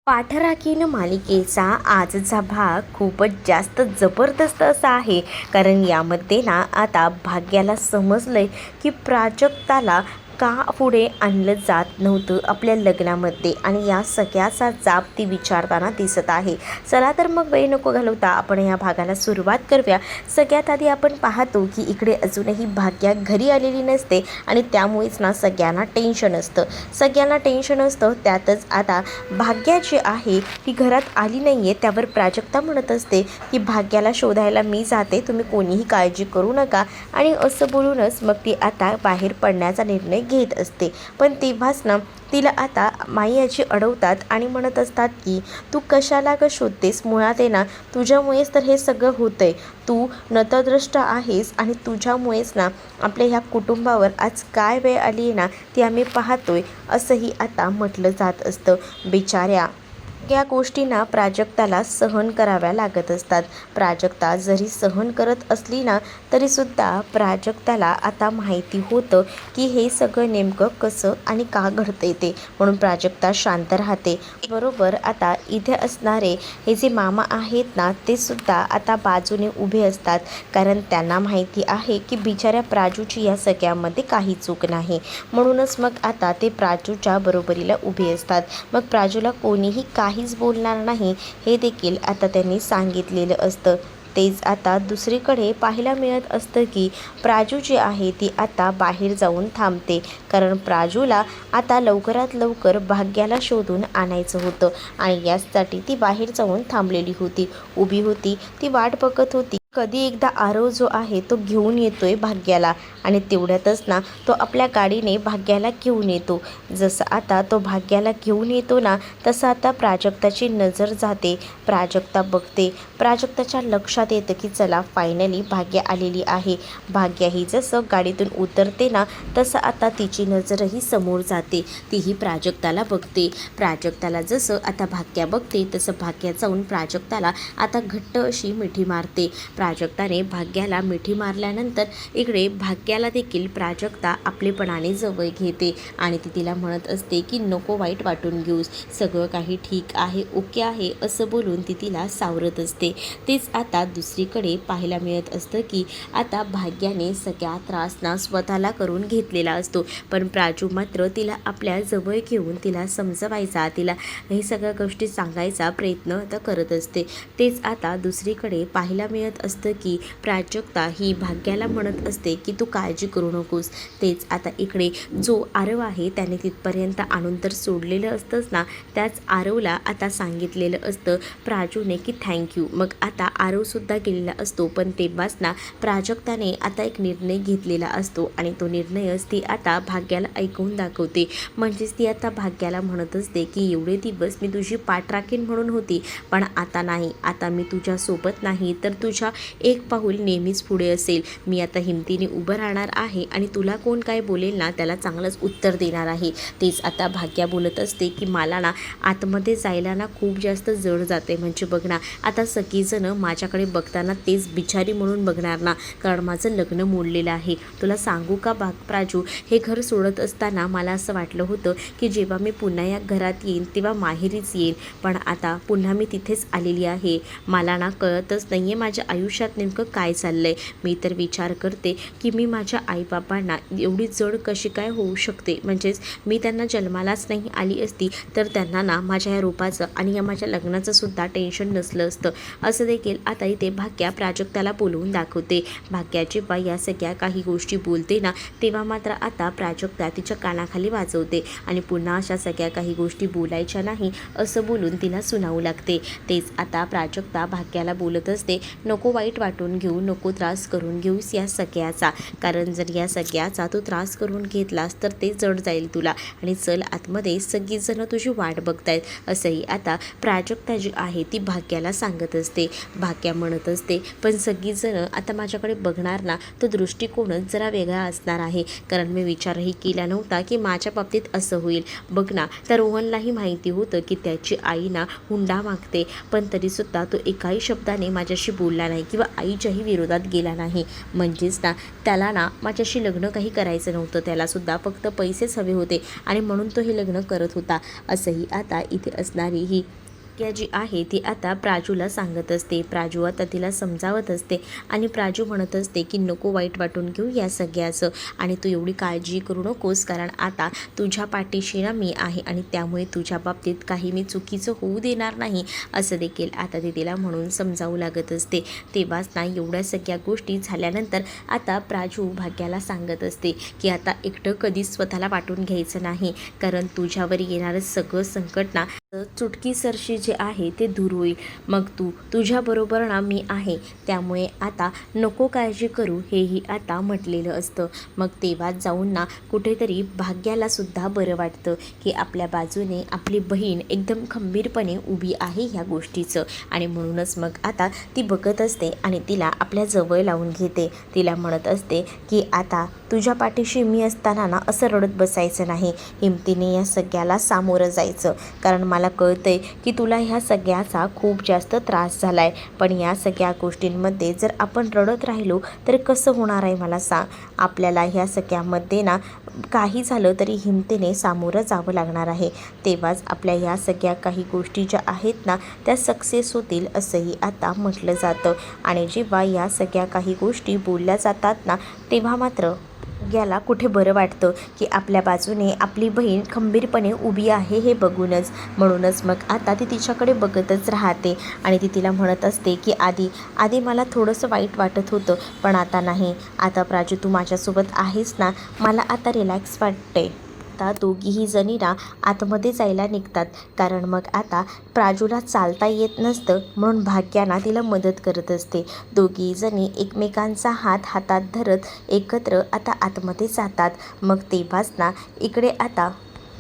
पाठराखीण मालिकेचा आजचा भाग खूपच जास्त जबरदस्त असा आहे. कारण यामध्ये ना आता भाग्याला समजलंय की प्राजक्ताला का पुढे आणलं जात नव्हतं आपल्या लग्नामध्ये, आणि या सगळ्याचा जाब ती विचारताना दिसत आहे. चला तर मग वेळ नको घालवता आपण या भागाला सुरुवात करूया. सगळ्यात आधी आपण पाहतो की इकडे अजूनही भाग्या घरी आलेली नसते आणि त्यामुळेच ना सगळ्यांना टेन्शन असतं. त्यातच आता भाग्या जी आहे ती घरात आली नाही आहे. त्यावर प्राजक्ता म्हणत असते की भाग्याला शोधायला मी जाते, तुम्ही कोणीही काळजी करू नका. आणि असं बोलूनच मग ती आता बाहेर पडण्याचा निर्णय घेत असते. पण तेव्हाच ना तिला आता माई आजी अडवतात आणि म्हणत असतात की तू कशाला ग शोधतेस, मुळात आहे ना तुझ्यामुळेच तर हे सगळं होतंय. तू नतद्रष्ट आहेस आणि तुझ्यामुळेच ना आपल्या ह्या कुटुंबावर आज काय वेळ आली आहे ना ती आम्ही पाहतोय, असंही आता म्हटलं जात असतं. बिचाऱ्या या गोष्टींना प्राजक्ताला सहन कराव्या लागत असतात. प्राजक्ता जरी सहन करत असली ना तरीसुद्धा प्राजक्ताला आता माहिती होतं की हे सगळं नेमकं कसं आणि का घडतंय ते, म्हणून प्राजक्ता शांत राहते. बरोबर आता इथे असणारे हे जे मामा आहेत ना ते सुद्धा आता बाजूने उभे असतात. कारण त्यांना माहिती आहे की बिचाऱ्या प्राजूची या सगळ्यामध्ये काही चूक नाही. म्हणूनच मग आता ते प्राजूच्या बरोबरीला उभे असतात. मग प्राजूला कोणीही काहीच बोलणार नाही हे देखील आता त्यांनी सांगितलेलं असतं. तेच आता दुसरीकडे पाहायला मिळत असतं की प्राजू जी आहे ती आता बाहेर जाऊन थांबते. कारण प्राजूला आता लवकरात लवकर भाग्याला शोधून आणायचं होतं आणि यासाठी ती बाहेर जाऊन थांबलेली होती, उभी होती. ती वाट बघत होती कधी एकदा आरव जो आहे तो घेऊन येतोय भाग्याला. आणि तेवढ्यातच ना तो आपल्या गाडीने भाग्याला घेऊन येतो. जसं आता तो भाग्याला घेऊन येतो ना तसं आता प्राजक्ताची नजर जाते. प्राजक्ता बघते, प्राजक्ताच्या लक्षात येतं की चला फायनली भाग्या आलेली आहे. भाग्याही जसं गाडीतून उतरते ना तसं आता तिची नजरही समोर जाते. तीही प्राजक्ताला बघते. प्राजक्ताला जसं आता भाग्या बघते तसं भाग्या जाऊन प्राजक्ताला आता घट्ट अशी मिठी मारते. प्राजक्ताने भाग्याला मिठी मारल्यानंतर इकडे भाग्याला देखील प्राजक्ता आपलेपणाने जवळ घेते आणि ती तिला म्हणत असते की नको वाईट वाटून घेऊस, सगळं काही ठीक आहे, ओके आहे, असं बोलून ती तिला सावरत असते. तेच आता दुसरीकडे पाहायला मिळत असतं की आता भाग्याने सगळा त्रास ना स्वतःला करून घेतलेला असतो. पण प्राजू मात्र तिला आपल्या जवळ घेऊन तिला समजवायचा, तिला हे सगळ्या गोष्टी सांगायचा प्रयत्न आता करत असते. तेच आता दुसरीकडे पाहायला मिळत असतं की प्राजक्ता ही भाग्याला म्हणत असते की तू काळजी करू नकोस. तेच आता इकडे जो आरव आहे त्याने तिथपर्यंत आणून तर सोडलेलं असतंच ना, त्याच आरवला आता सांगितलेलं असतं प्राजूने की थँक्यू. मग आता आरवसुद्धा गेलेला असतो. पण तेव्हाच ना प्राजक्ताने आता एक निर्णय घेतलेला असतो आणि तो निर्णयच ती आता भाग्याला ऐकवून दाखवते. म्हणजेच ती आता भाग्याला म्हणत असते की एवढे दिवस मी तुझी पाठ राखीन म्हणून होती, पण आता नाही, आता मी तुझ्यासोबत नाही तर तुझ्या एक पाऊल नेहमीच पुढे असेल. मी आता हिमतीने उभं राहणार आहे आणि तुला कोण काय बोलेल ना त्याला चांगलंच उत्तर देणार आहे. तेच आता भाग्या बोलत असते की मला ना आतमध्ये जायला ना खूप जास्त जड जाते. म्हणजे बघ ना आता सगळीजणं माझ्याकडे बघताना तेच बिचारी म्हणून बघणार ना, कारण माझं लग्न मोडलेलं आहे. तुला सांगू का प्राजू, हे घर सोडत असताना मला असं वाटलं होतं की जेव्हा मी पुन्हा या घरात येईन तेव्हा माहेरीच येईन, पण आता पुन्हा मी तिथेच आलेली आहे. मला ना कळतच नाही आहे माझ्या आयुष्यात नेमकं काय चाललं आहे. मी तर विचार करते की मी माझ्या आईबापांना एवढी जड कशी काय होऊ शकते. म्हणजेच मी त्यांना जन्मालाच नाही आली असती तर त्यांना ना माझ्या या रूपाचं आणि या माझ्या लग्नाचं सुद्धा टेन्शन नसलं असतं. असं देखील आता इथे भाग्या प्राजक्ताला बोलवून दाखवते. भाग्या जेव्हा या सगळ्या काही गोष्टी बोलते ना तेव्हा मात्र आता प्राजक्ता तिच्या कानाखाली वाजवते आणि पुन्हा अशा सगळ्या काही गोष्टी बोलायच्या नाही असं बोलून तिला सुनावू लागते. तेच आता प्राजक्ता भाग्याला बोलत असते, नको वाईट वाटून घेऊ, नको त्रास करून घेऊस या सगळ्याचा, कारण जर या सगळ्याचा तू त्रास करून घेतलास तर ते जड जाईल तुला, आणि चल आतमध्ये सगळीजणं तुझी वाट बघतायत, असंही आता प्राजक्ता जी आहे ती भाग्याला सांगत असते. भाग्या म्हणत असते पण सगळीजणं आता माझ्याकडे बघणार ना तो दृष्टिकोनच जरा वेगळा असणार आहे, कारण मी विचारही केला नव्हता की माझ्या बाबतीत असं होईल. बघ ना तर रोहनलाही माहिती होतं की त्याची आई ना हुंडा मागते, पण तरीसुद्धा तो एकाही शब्दाने माझ्याशी बोलला नाही किंवा आईच्याही विरोधात गेला नाही. म्हणजेच ना त्याला ना माझ्याशी लग्न काही करायचं नव्हतं, त्यालासुद्धा फक्त पैसेच हवे होते आणि म्हणून तो हे लग्न करत होता, असंही आता इथे असणारी ही सख्या जी आहे ती आता प्राजूला सांगत असते. प्राजू आता तिला समजावत असते आणि प्राजू म्हणत असते की नको वाईट वाटून घेऊ या सगळ्याचं आणि तू एवढी काळजी करू नकोस, कारण आता तुझ्या पाठीशी ना मी आहे आणि त्यामुळे तुझ्या बाबतीत काही मी चुकीचं होऊ देणार नाही, असं देखील आता ती तिला म्हणून समजावू लागत असते. तेव्हाच ना एवढ्या सगळ्या गोष्टी झाल्यानंतर आता प्राजू भाग्याला सांगत असते की आता एकटं कधीच स्वतःला वाटून घ्यायचं नाही, कारण तुझ्यावर येणारं सगळं संकट ना चुटकीसरशी जे आहे ते दूर होईल. मग तुझ्याबरोबर ना मी आहे, त्यामुळे आता नको काळजी करू, हेही आता म्हटलेलं असतं. मग तेव्हाच जाऊन ना कुठेतरी भाग्याला सुद्धा बरं वाटतं की आपल्या बाजूने आपली बहीण एकदम खंबीरपणे उभी आहे ह्या गोष्टीचं. आणि म्हणूनच मग आता ती बघत असते आणि तिला आपल्या जवळ लावून घेते. तिला म्हणत असते की आता तुझ्या पाठीशी मी असताना ना असं रडत बसायचं नाही, हिमतीने या सगळ्याला सामोरं जायचं, कारण मला कळतंय की तुला ह्या सगळ्याचा खूप जास्त त्रास झाला आहे. पण या सगळ्या गोष्टींमध्ये जर आपण रडत राहिलो तर कसं होणार आहे मला सांग. आपल्याला ह्या सगळ्यामध्ये ना काही झालं तरी हिमतीने सामोरं जावं लागणार आहे, तेव्हाच आपल्या ह्या सगळ्या काही गोष्टी ज्या आहेत ना त्या सक्सेस होतील, असंही आता म्हटलं जातं. आणि जेव्हा या सगळ्या काही गोष्टी बोलल्या जातात ना तेव्हा मात्र याला कुठे बरं वाटतं की आपल्या बाजूने आपली बहीण खंबीरपणे उभी आहे हे बघूनच. म्हणूनच मग आता ती तिच्याकडे बघतच राहते आणि ती तिला म्हणत असते की आधी मला थोडंसं वाईट वाटत होतं, पण आता नाही. आता प्राजू तू माझ्यासोबत आहेस ना, मला आता रिलॅक्स वाटते. आता दोघीही जणी ना आतमध्ये जायला निघतात, कारण मग आता प्राजूला चालता येत नसतं, म्हणून भाग्याना तिला मदत करत असते. दोघी जणी एकमेकांचा हात हातात धरत एकत्र आता आतमध्ये जातात. मग तेव्हाच ना इकडे आता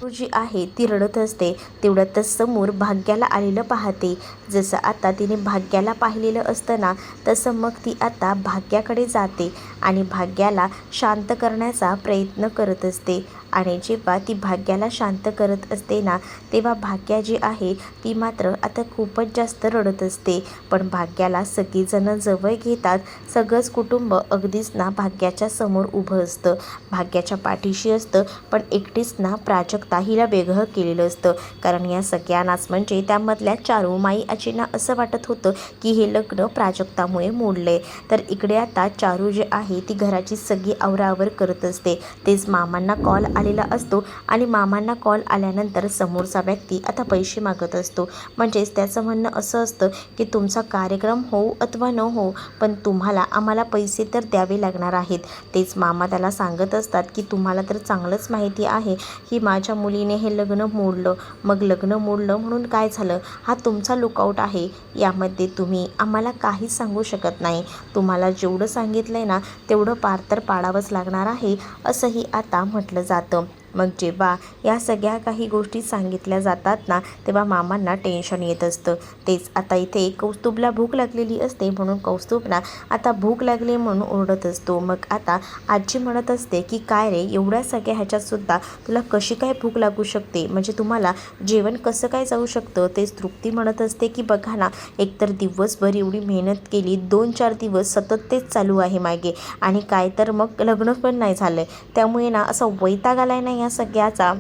जी आहे ती रडत असते. तेवढ्यातच समोर भाग्याला आलेलं पाहते. जसं आता तिने भाग्याला पाहिलेलं असतं ना तसं मग ती आता भाग्याकडे जाते आणि भाग्याला शांत करण्याचा प्रयत्न करत असते. आणि जेव्हा ती भाग्याला शांत करत असते ना तेव्हा भाग्या जी आहे ती मात्र आता खूपच जास्त रडत असते. पण भाग्याला सगळीजणं जवळ घेतात. सगळंच कुटुंब अगदीच ना भाग्याच्या समोर उभं असतं, भाग्याच्या पाठीशी असतं. पण एकटीच ना प्राजक्ता हिला वेगळं केलेलं असतं, कारण या सगळ्यांनाच म्हणजे त्यामधल्या चारू माई आजींना असं वाटत होतं की हे लग्न प्राजक्तामुळे मोडले. तर इकडे आता चारू जे आहे ती घराची सगळी आवराआवर करत असते. तेच मामांना कॉल आलेला असतो आणि मामांना कॉल आल्यानंतर समोरचा व्यक्ती आता पैसे मागत असतो. म्हणजेच त्याचं म्हणणं असं असतं की तुमचा कार्यक्रम होऊ अथवा न हो, पण तुम्हाला आम्हाला पैसे तर द्यावे लागणार आहेत. तेच मामा त्याला सांगत असतात की तुम्हाला तर चांगलंच माहिती आहे की माझ्या मुलीने हे लग्न मोडलं. मग लग्न मोडलं म्हणून काय झालं, हा तुमचा लुकआउट आहे, यामध्ये तुम्ही आम्हाला काहीच सांगू शकत नाही. तुम्हाला जेवढं सांगितलं आहे ना तेवढं पार तर पाडावंच लागणार आहे, असंही आता म्हटलं जातं. मग जेव्हा या सगळ्या काही गोष्टी सांगितल्या जातात ना तेव्हा मामांना टेन्शन येत असतं. तेच आता इथे कौस्तुभला भूक लागलेली असते, म्हणून कौस्तुभला आता भूक लागली म्हणून ओरडत असतो. मग आता आजी म्हणत असते की काय रे, एवढ्या सगळ्या ह्याच्यातसुद्धा तुला कशी काय भूक लागू शकते, म्हणजे तुम्हाला जेवण कसं काय जाऊ शकतं. तेच तृप्ती म्हणत असते की बघा ना, एकतर दिवसभर एवढी मेहनत केली, 2-4 दिवस सतत तेच चालू आहे मागे, आणि काय तर मग लग्न पण नाही झालं, त्यामुळे ना असा वैताग आलाय ना या सगळ्याचा,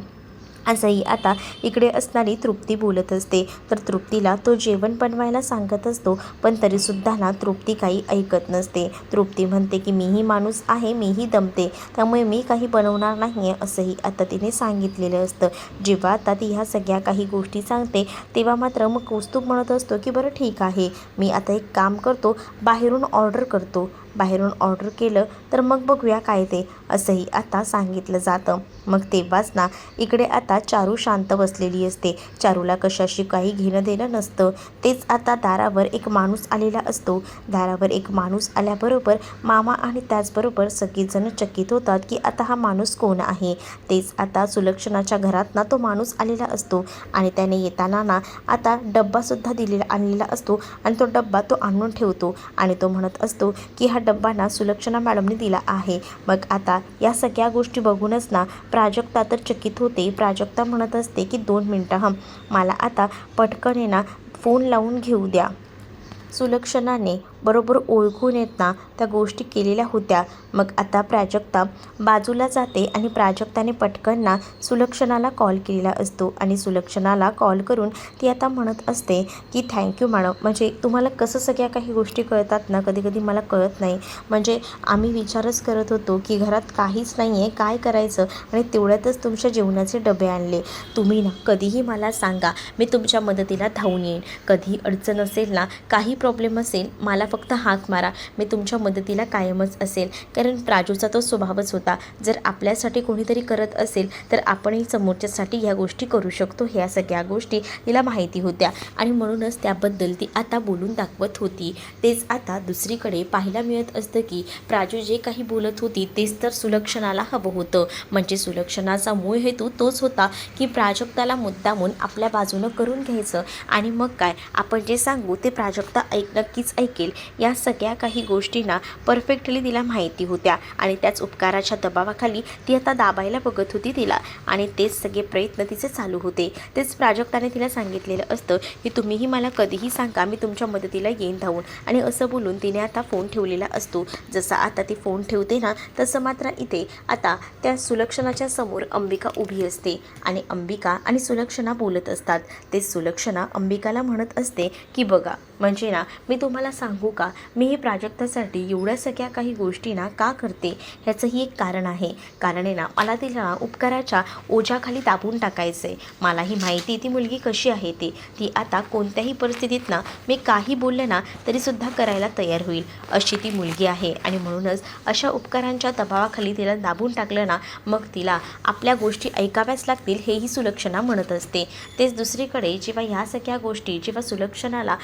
असंही आता इकडे असणारी तृप्ती बोलत असते. तर तृप्तीला तो जेवण बनवायला सांगत असतो, पण तरीसुद्धा ना तृप्ती काही ऐकत नसते. तृप्ती म्हणते की मीही माणूस आहे, मीही दमते, त्यामुळे मी काही बनवणार नाही आहे, असंही आता तिने सांगितलेलं असतं. जेव्हा आता ती ह्या सगळ्या काही गोष्टी सांगते तेव्हा मात्र मग कौस्तुभ म्हणत असतो की बरं ठीक आहे, मी आता एक काम करतो, बाहेरून ऑर्डर करतो, बाहेरून ऑर्डर केलं तर मग बघूया काय ते, असंही आता सांगितलं जातं. मग तेव्हाच ना इकडे आता चारू शांत बसलेली असते. चारूला कशाशी काही घेणं देणं नसतं. तेच आता दारावर एक माणूस आलेला असतो. दारावर एक माणूस आल्याबरोबर मामा आणि त्याचबरोबर सगळेजण चकित होतात की आता हा माणूस कोण आहे. तेच आता सुलक्षणाच्या घरात ना तो माणूस आलेला असतो आणि त्याने येताना ना आता डब्बासुद्धा आणलेला असतो आणि तो डब्बा तो आणून ठेवतो आणि तो म्हणत असतो की हा डब्बा ना सुलक्षणा मॅडमने दिला आहे. मग आता या सगळ्या गोष्टी बघूनच ना प्राजक्ता तर चकित होते. प्राजक्ता म्हणत असते की 2 मिनटं मला आता पटकन ना फोन लावून घेऊ द्या. सुलक्षणाने बरोबर ओळखून येत ना त्या गोष्टी केलेल्या होत्या. मग आता प्राजक्ता बाजूला जाते आणि प्राजक्ताने पटकन ना सुलक्षणाला कॉल केलेला असतो आणि सुलक्षणाला कॉल करून ती आता म्हणत असते की थँक्यू मॅडम, म्हणजे तुम्हाला कसं सगळ्या काही गोष्टी कळतात ना, कधी कधी मला कळत नाही. म्हणजे आम्ही विचारच करत होतो की घरात काहीच नाही आहे, काय करायचं, आणि तेवढ्यातच तुमच्या जेवणाचे डबे आणले. तुम्ही ना कधीही मला सांगा, मी तुमच्या मदतीला धावून येईन. कधी अडचण असेल ना, काही प्रॉब्लेम असेल, मला फक्त हाक मारा, मी तुमच्या मदतीला कायमच असेल. कारण प्राजूचा तो स्वभावच होता, जर आपल्यासाठी कोणीतरी करत असेल तर आपणही समोरच्यासाठी ह्या गोष्टी करू शकतो. ह्या सगळ्या गोष्टी तिला माहिती होत्या आणि म्हणूनच त्याबद्दल ती आता बोलून दाखवत होती. तेच आता दुसरीकडे पाहायला मिळत असतं की प्राजू जे काही बोलत होती तेच तर सुलक्षणाला हवं होतं. म्हणजे सुलक्षणाचा मूळ हेतू तोच होता की प्राजक्ताला मुद्दामून आपल्या बाजूनं करून घ्यायचं आणि मग काय आपण जे सांगू ते प्राजक्ता नक्कीच ऐकेल. या सगळ्या काही गोष्टींना परफेक्टली तिला माहिती होत्या आणि त्याच उपकाराच्या दबावाखाली ती आता दाबायला बघत होती तिला, आणि तेच सगळे प्रयत्न तिचे चालू होते. तेच प्राजक्ताने तिला सांगितलेलं असतं की तुम्हीही मला कधीही सांगा, मी तुमच्या मदतीला येईन धावून. आणि असं बोलून तिने आता फोन ठेवलेला असतो. जसा आता ती फोन ठेवते ना तसं मात्र इथे आता त्या सुलक्षणाच्या समोर अंबिका उभी असते आणि अंबिका आणि सुलक्षणा बोलत असतात. ते सुलक्षणा अंबिकाला म्हणत असते की बघा, म्हणजे ना मी तुम्हाला सांगू का, मी ही प्राजक्तासाठी एवढ्या सगळ्या काही गोष्टी ना का करते, ह्याचंही एक कारण आहे. कारण आहे ना, मला तिला उपकाराच्या ओझ्याखाली दाबून टाकायचं आहे. मलाही माहिती ती मुलगी कशी आहे ती आता कोणत्याही परिस्थितीत ना मी काही बोलले ना तरीसुद्धा करायला तयार होईल, अशी ती मुलगी आहे. आणि म्हणूनच अशा उपकारांच्या दबावाखाली तिला दाबून टाकलं ना मग तिला आपल्या गोष्टी ऐकाव्याच लागतील, हेही सुलक्षणा म्हणत असते. तेच दुसरीकडे जेव्हा ह्या सगळ्या गोष्टी जेव्हा सुलक्षणाला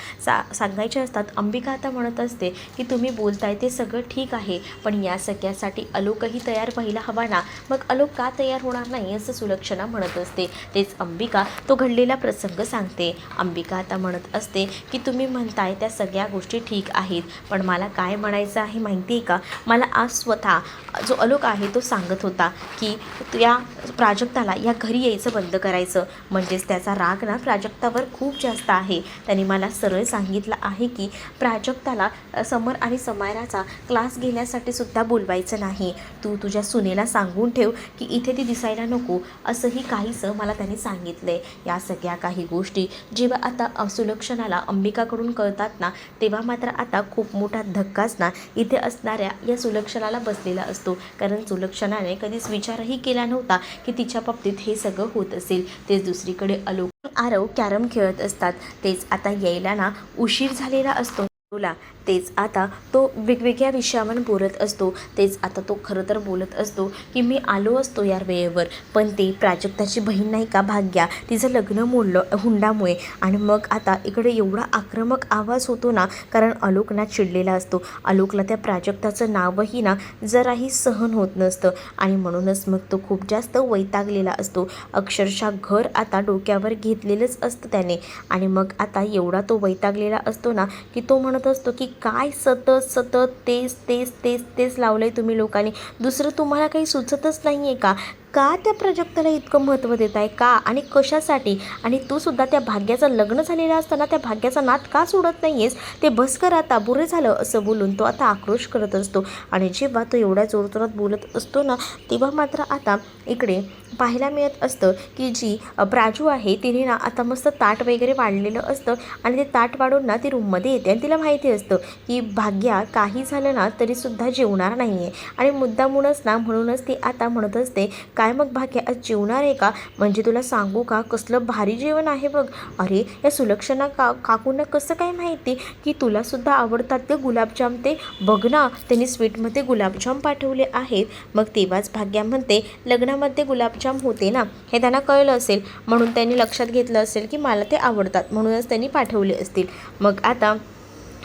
सांगायच्या असतात, अंबिका आता म्हणत असते की तुम्ही बोलताय ते सगळं ठीक आहे, पण या सगळ्यासाठी अलोकही तयार व्हायला हवा ना, मग अलोक का तयार होणार नाही, असं सुलक्षणा म्हणत असते. तेच अंबिका तो घडलेला प्रसंग सांगते. अंबिका आता म्हणत असते की तुम्ही म्हणताय त्या सगळ्या गोष्टी ठीक आहेत, पण मला काय म्हणायचं आहे माहिती आहे का, मला आज स्वतः जो अलोक आहे तो सांगत होता की या प्राजक्ताला या घरी यायचं बंद करायचं. म्हणजेच त्याचा राग ना प्राजक्तावर खूप जास्त आहे. त्यांनी मला सरळ सांगितलं आहे की प्राजक्ताला समर आणि समायराचा क्लास घेण्यासाठी सुद्धा बोलवायचं नाही. तू तुझ्या सुनेला सांगून ठेव की इथे ती दिसायला नको, असंही काहीसं मला त्यांनी सांगितलं आहे. या सगळ्या काही गोष्टी जेव्हा आता सुलक्षणाला अंबिकाकडून कळतात ना तेव्हा मात्र आता खूप मोठा धक्काच ना इथे असणाऱ्या या सुलक्षणाला बसलेला असतो. कारण सुलक्षणाने कधीच विचारही केला नव्हता की तिच्या बाबतीत हे सगळं होत असेल. तेच दुसरीकडे अलोक आरव कॅरम खेळत असतात. तेच आता यायला ना उशीर झालेला असतो तुला. तेच आता तो वेगवेगळ्या विषयावर बोलत असतो. तेच आता तो खरं तर बोलत असतो की मी आलो असतो यार वेळेवर, पण ते प्राजक्ताची बहीण नाही का भाग्या, तिचं लग्न मोडलं हुंडामुळे. आणि मग आता इकडे एवढा आक्रमक आवाज होतो ना, कारण आलोक ना चिडलेला असतो. आलोकला त्या प्राजक्ताचं नावही ना जराही सहन होत नसतं आणि म्हणूनच मग तो खूप जास्त वैतागलेला असतो. अक्षरशः घर आता डोक्यावर घेतलेलंच असतं त्याने. आणि मग आता एवढा तो वैतागलेला असतो ना की तो म्हणत असतो की काय सतत सतत तेच तेच तेच तेच लावलं आहे तुम्ही लोकांनी, दुसरं तुम्हाला काही सुचतच नाही आहे का? का त्या प्राजक्ताला इतकं महत्त्व देत आहे का आणि कशासाठी? आणि तू सुद्धा त्या भाग्याचं लग्न झालेलं असताना त्या भाग्याचा नाद का सोडत नाही आहेस? ते बस कर आता, बुरे झालं, असं बोलून तो आता आक्रोश करत असतो. आणि जेव्हा तो एवढ्या जोरजोरात बोलत असतो ना तेव्हा मात्र आता इकडे पाहायला मिळत असतं की जी प्राजू आहे तिने ना आता मस्त ताट वगैरे वाढलेलं असतं आणि ते ताट वाढून ना ती रूममध्ये येते आणि तिला माहिती असतं की भाग्या काही झालं ना तरीसुद्धा जेवणार नाही आहे. आणि मुद्दामूनच ना म्हणूनच ती आता म्हणत असते काय मग भाग्या आज जेवणार आहे का? म्हणजे तुला सांगू का कसलं भारी जेवण आहे बघ. अरे या सुलक्षणा काकूंना कसं काय माहिती की तुलासुद्धा आवडतात ते गुलाबजाम, ते बघ ना त्यांनी स्वीटमध्ये गुलाबजाम पाठवले आहेत. मग तेव्हाच भाग्या म्हणते लग्नामध्ये गुलाबजाम होते ना हे त्यांना कळलं असेल, म्हणून त्यांनी लक्षात घेतलं असेल की मला ते आवडतात, म्हणूनच त्यांनी पाठवले असतील. मग आता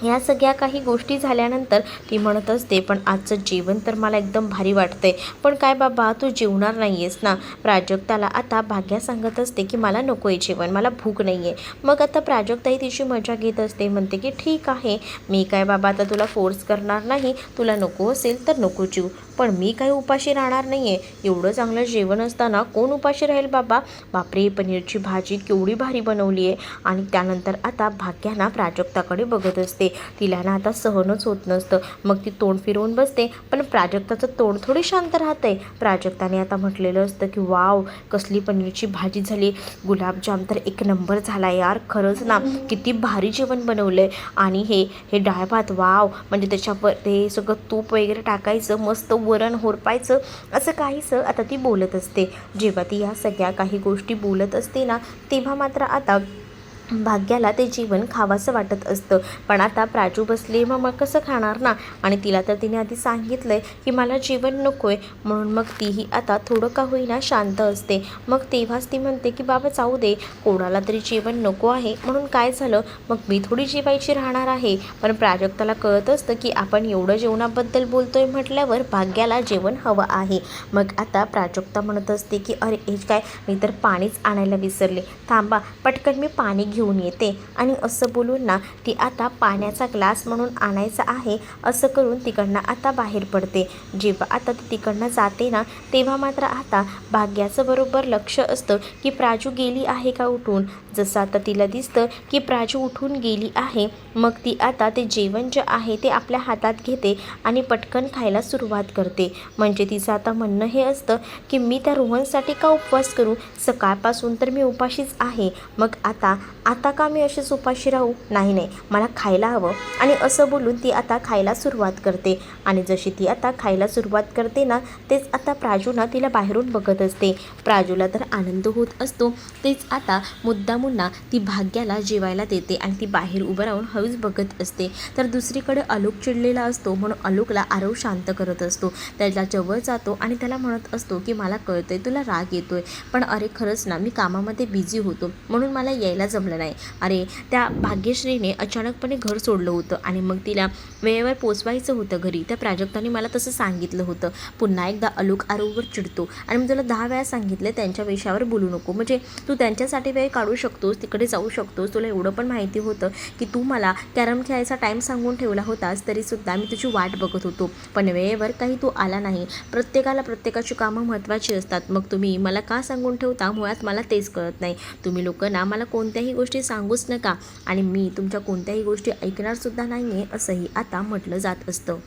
ह्या सगळ्या काही गोष्टी झाल्यानंतर ती म्हणत असते पण आजचं जेवण तर मला एकदम भारी वाटतंय, पण काय बाबा तू जेवणार नाही आहेस ना? प्राजक्ताला आता भाग्या सांगत असते की मला नको आहे जेवण, मला भूक नाही आहे. मग आता प्राजक्ताही तिची मजा घेत असते, म्हणते की ठीक आहे, मी काय बाबा आता तुला फोर्स करणार नाही, तुला नको असेल तर नको जेवू, पण मी काही उपाशी राहणार नाही आहे. एवढं चांगलं जेवण असताना कोण उपाशी राहील बाबा? बापरे पनीरची भाजी केवढी भारी बनवली आहे. आणि त्यानंतर आता भाग्या ना प्राजक्ताकडे बघत असते असते. तिला ना आता सहनच होत नसतं. मग ती तोंड फिरवून बसते, पण प्राजक्ताचं तोंड थोडी शांत राहते. प्राजक्ताने आता म्हटलेलं असतं की वाव, कसली पनीरची भाजी झाली, गुलाबजाम तर एक नंबर झाला यार, खरंच ना किती भारी जेवण बनवलं आहे. आणि हे हे डाळ भात वाव, म्हणजे त्याच्यावर ते सगळं तूप वगैरे टाकायचं, मस्त वरण होरपायचं, असं काहीसं आता ती बोलत असते. जेव्हा ती या सगळ्या काही गोष्टी बोलत असते ना, तेव्हा मात्र आता भाग्याला ते जेवण खावंसं वाटत असतं. पण आता प्राजू बसली, मग कसं खाणार ना. आणि तिला तर तिने आधी सांगितलं आहे की मला जेवण नको आहे, म्हणून मग तीही आता थोडं का होईना शांत असते. मग तेव्हाच ती म्हणते की बाबा जाऊ दे, कोणाला तरी जेवण नको आहे म्हणून काय झालं, मग मी थोडी जेवायची राहणार आहे. पण प्राजक्ताला कळत असतं की आपण एवढं जेवणाबद्दल बोलतोय म्हटल्यावर भाग्याला जेवण हवं आहे. मग आता प्राजक्ता म्हणत असते की अरे हे काय, मी तर पाणीच आणायला विसरले, थांबा पटकन मी पाणी घेऊन येते. आणि असं बोलून ना ती आता पाण्याचा ग्लास म्हणून आणायचा आहे असं करून तिकडनं आता बाहेर पडते. जेव्हा आता ती तिकडनं जाते ना, तेव्हा मात्र आता भाग्याचं बरोबर लक्ष असतं की प्राजू गेली आहे का उठून. जसं आता तिला दिसतं की प्राजू उठून गेली आहे, मग ती आता ते जेवण जे आहे ते आपल्या हातात घेते आणि पटकन खायला सुरुवात करते. म्हणजे तिचं आता म्हणणं हे असतं की मी त्या रोहनसाठी का उपवास करू, सकाळपासून तर मी उपाशीच आहे, मग आता का मी अशीच उपाशी राहू, नाही मला खायला हवं. आणि असं बोलून ती आता खायला सुरुवात करते. आणि जशी ती आता खायला सुरुवात करते ना, तेच आता प्राजू ना तिला बाहेरून बघत असते. प्राजूला तर आनंद होत असतो. तेच आता मुद्दामून ना ती भाग्याला जेवायला देते आणि ती बाहेर उभं राहून हळूच बघत असते. तर दुसरीकडे आलोक चिडलेला असतो, म्हणून आलोकला आरव शांत करत असतो. त्याला जवळ जातो आणि त्याला म्हणत असतो की मला कळतंय तुला राग येतोय, पण अरे खरंच ना मी कामामध्ये बिझी होतो म्हणून मला यायला जमलं नाही. अरे त्या भाग्यश्रीने अचानकपणे घर सोडलं होतं आणि मग तिला वेळेवर पोचवायचं होतं घरी. त्या प्राजक्ताने मला तसं सांगितलं होतं. पुन्हा एकदा आलोक आरववर चिडतो आणि मी तुला 10 वेळा सांगितले त्यांच्या विषयावर बोलू नको, म्हणजे तू त्यांच्यासाठी वेळ काढू शकतोस, तिकडे जाऊ शकतोस, तुला एवढं पण माहिती होतं की तू मला कॅरम खेळायचा टाईम सांगून ठेवला होतास, तरीसुद्धा मी तुझी वाट बघत होतो, पण वेळेवर काही तू आला नाही. प्रत्येकाला प्रत्येकाची कामं महत्त्वाची असतात, मग तुम्ही मला का सांगून ठेवता, मुळात मला तेच कळत नाही. तुम्ही लोक ना मला कोणत्याही गोष्टी सांगूच नका आणि मी तुमच्या कोणत्याही गोष्टी ऐकणारसुद्धा नाही आहे, असंही आता म्हटलं जात असतं.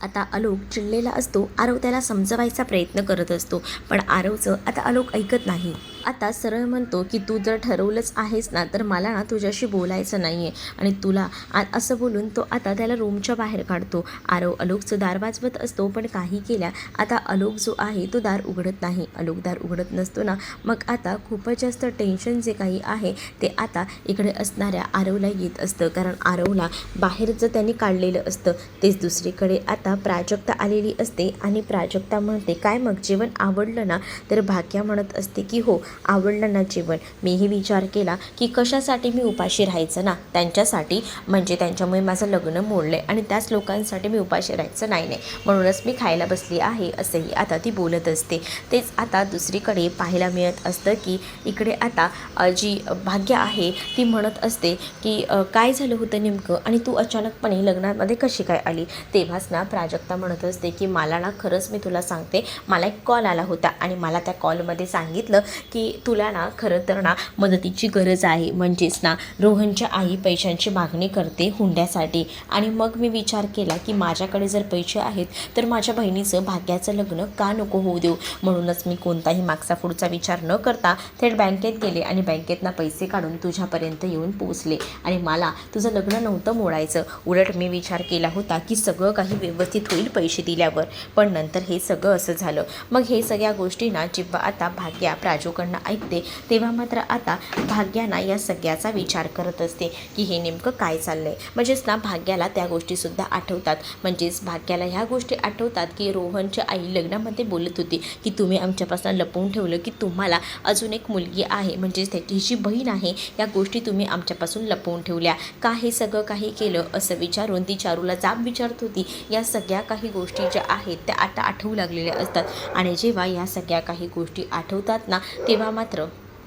आता आलोक चिडलेला असतो. आरव त्याला समजवायचा प्रयत्न करत असतो, पण आरवचं आता आलोक ऐकत नाही. आता सरळ म्हणतो की तू जर ठरवलंच आहेस ना, तर मला ना तुझ्याशी बोलायचं नाही आहे आणि तुला असं बोलून तो आता त्याला रूमच्या बाहेर काढतो. आरव आलोकचं दार वाजवत असतो, पण काही केल्या आता आलोक जो आहे तो दार उघडत नाही. आलोक दार उघडत नसतो ना, मग आता खूपच जास्त टेन्शन जे काही आहे ते आता इकडे असणाऱ्या आरवला येत असतं, कारण आरवला बाहेरचं त्यांनी काढलेलं असतं. तेच दुसरीकडे आता प्राजक्ता आलेली असते आणि प्राजक्ता म्हणते काय मग जेवण आवडलं ना, तर भाग्या म्हणत असते की हो आवडलं ना जेवण. मीही विचार केला की कशासाठी मी उपाशी राहायचं ना, त्यांच्यासाठी, म्हणजे त्यांच्यामुळे माझं लग्न मोडलं आहे आणि त्याच लोकांसाठी मी उपाशी राहायचं नाही, म्हणूनच मी खायला बसली आहे, असंही आता ती बोलत असते. तेच आता दुसरीकडे पाहायला मिळत असतं की इकडे आता जी भाग्य आहे ती म्हणत असते की काय झालं होतं नेमकं आणि तू अचानकपणे लग्नामध्ये कशी काय आली. तेव्हाच ना प्राजक्ता म्हणत असते की मला ना खरंच मी तुला सांगते, मला एक कॉल आला होता आणि मला त्या कॉलमध्ये सांगितलं की तुला ना खरं तर ना मदतीची गरज आहे, म्हणजेच ना रोहनच्या आई पैशांची मागणी करते हुंड्यासाठी. आणि मग मी विचार केला की माझ्याकडे जर पैसे आहेत तर माझ्या बहिणीचं भाग्याचं लग्न का नको होऊ देऊ, म्हणूनच मी कोणताही मागचा पुढचा विचार न करता थेट बँकेत गेले आणि बँकेतनं पैसे काढून तुझ्यापर्यंत येऊन पोचले. आणि मला तुझं लग्न नव्हतं मोडायचं, उलट मी विचार केला होता की सगळं काही व्यवस्थित होईल पैसे दिल्यावर, पण नंतर हे सगळं असं झालं. मग हे सगळ्या गोष्टी ना जेव्हा आता भाग्या प्राजूकडनं ऐकते, तेव्हा मात्र आता भाग्याना या सगळ्याचा विचार करत असते की हे नेमकं काय चाललंय. म्हणजेच ना भाग्याला त्या गोष्टीसुद्धा आठवतात, म्हणजेच भाग्याला ह्या गोष्टी आठवतात की रोहनची आई लग्नामध्ये बोलत होती की तुम्ही आमच्यापासून लपवून ठेवलं की तुम्हाला अजून एक मुलगी आहे, म्हणजेच त्याची बहीण आहे, या गोष्टी तुम्ही आमच्यापासून लपवून ठेवल्या का, हे सगळं काही केलं असं विचारून ती चारूला जाब विचारत होती. या सगळ्या काही गोष्टी ज्या आहेत त्या आता आठवू लागलेल्या असतात आणि जेव्हा या सगळ्या काही गोष्टी आठवतात ना, तेव्हा मात्र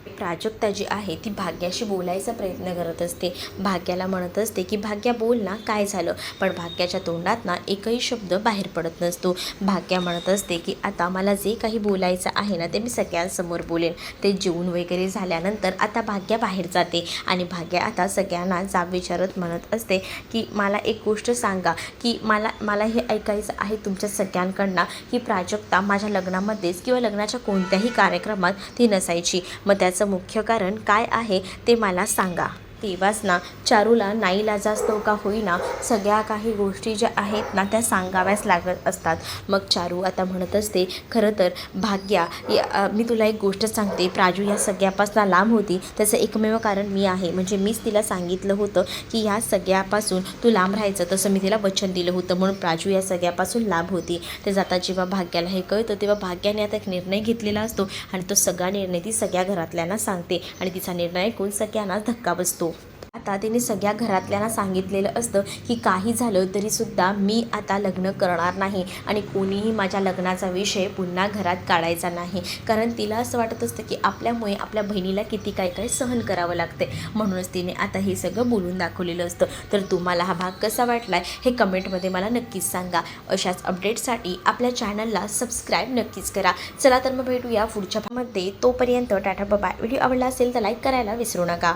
प्राजक्ता जी आहे ती भाग्याशी बोलायचा प्रयत्न करत असते. भाग्याला म्हणत असते की भाग्या बोल ना, काय झालं. पण भाग्याच्या तोंडात ना एकही शब्द बाहेर पडत नसतो. भाग्या म्हणत असते की आता मला जे काही बोलायचं आहे ना ते मी सगळ्यांसमोर बोलेन. ते जेवून वगैरे झाल्यानंतर आता भाग्या बाहेर जाते आणि भाग्या आता सगळ्यांना जाब विचारत म्हणत असते की मला एक गोष्ट सांगा की मला हे ऐकायचं आहे तुमच्या सगळ्यांकडनं की प्राजक्ता माझ्या लग्नामध्येच किंवा लग्नाच्या कोणत्याही कार्यक्रमात ती नसायची. मग त्याचं मुख्य कारण काय आहे ते मला सांगा. तेव्हाच ना चारूला नाईलाजास्तव का होईना सगळ्या काही गोष्टी ज्या आहेत ना त्या सांगाव्याच लागत असतात. मग चारू आता म्हणत असते खरं तर भाग्या मी तुला एक गोष्ट सांगते, प्राजू या सगळ्यापासून लांब होती त्याचं एकमेव कारण मी आहे. म्हणजे मीच तिला सांगितलं होतं की ह्या सगळ्यापासून तू लांब राहायचं, तसं मी तिला वचन दिलं होतं म्हणून प्राजू या सगळ्यापासून लांब होती. ते जाता जेव्हा भाग्याला हे कळतं तेव्हा भाग्याने आता एक निर्णय घेतलेला असतो आणि तो सगळा निर्णय ती सगळ्या घरातल्यांना सांगते आणि तिचा निर्णय ऐकून सगळ्यांना धक्का बसतो. आता तिने सगळ्या घरातल्यांना सांगितलेलं असतं की काही झालं तरीसुद्धा मी आता लग्न करणार नाही आणि कोणीही माझ्या लग्नाचा विषय पुन्हा घरात काढायचा नाही. कारण तिला असं वाटत असतं की आपल्यामुळे आपल्या बहिणीला किती काय काय सहन करावं लागते. म्हणूनच तिने आता हे सगळं बोलून दाखवलेलं असतं. तर तुम्हाला हा भाग कसा वाटला हे कमेंटमध्ये मला नक्कीच सांगा. अशाच अपडेट्ससाठी आपल्या चॅनलला सबस्क्राईब नक्कीच करा. चला तर मग भेटूया पुढच्या भागामध्ये. तोपर्यंत टाटा बाय. व्हिडिओ आवडला असेल तर लाईक करायला विसरू नका.